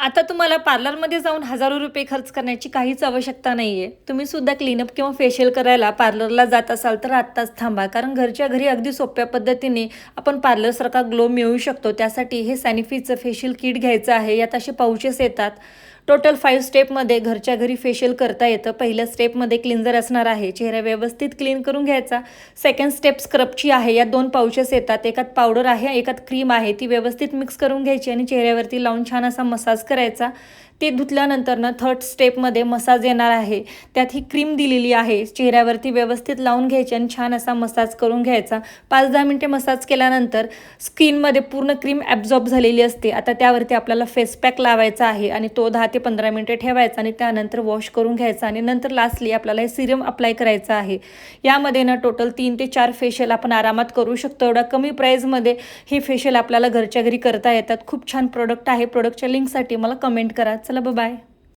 आता तुम्हाला पार्लरमध्ये जाऊन हजारो रुपये खर्च करण्याची काहीच आवश्यकता नाही आहे. तुम्ही सुद्धा क्लीनअप किंवा फेशियल करायला पार्लरला जात असाल तर आत्ताच थांबा. कारण घरच्या घरी अगदी सोप्या पद्धतीने आपण पार्लरसारखा ग्लो मिळवू शकतो. त्यासाठी हे सॅनिफीचं फेशियल किट घ्यायचं आहे. यात असे पाउचेस येतात. टोटल 5 स्टेपमध्ये घरच्या घरी फेशियल करता येतं. पहिल्या स्टेपमध्ये क्लिन्झर असणार आहे. चेहरा व्यवस्थित क्लीन करून घ्यायचा. सेकंड स्टेप स्क्रबची आहे. यात 2 पाउचेस येतात. एकात पावडर आहे, एकात क्रीम आहे. ती व्यवस्थित मिक्स करून घ्यायची आणि चेहऱ्यावरती लावून छान असा मसाज करायचा. ते धुतल्यानंतर थर्ड स्टेपमध्ये मसाज येणार आहे. त्यात ही क्रीम दिलेली आहे. चेहऱ्यावरती व्यवस्थित लावून घ्यायची आणि छान असा मसाज करून घ्यायचा. 5-10 मिनिटे मसाज केल्यानंतर स्किनमध्ये पूर्ण क्रीम ॲब्झॉर्ब झालेली असते. आता त्यावरती आपल्याला फेस पॅक लावायचा आहे आणि तो 10 ते 15 मिनिटे ठेवायचा आणि त्यानंतर वॉश करून घ्यायचा आणि नंतर लास्टली आपल्याला हे सिरम अप्लाय करायचं आहे. यामध्ये टोटल 3 ते 4 फेशियल आपण आरामात करू शकतो. एवढ्या कमी प्राईजमध्ये हे फेशियल आपल्याला घरच्या घरी करता येतात. खूप छान प्रोडक्ट आहे. प्रोडक्टच्या लिंकसाठी मला कमेंट करा. चला बाय.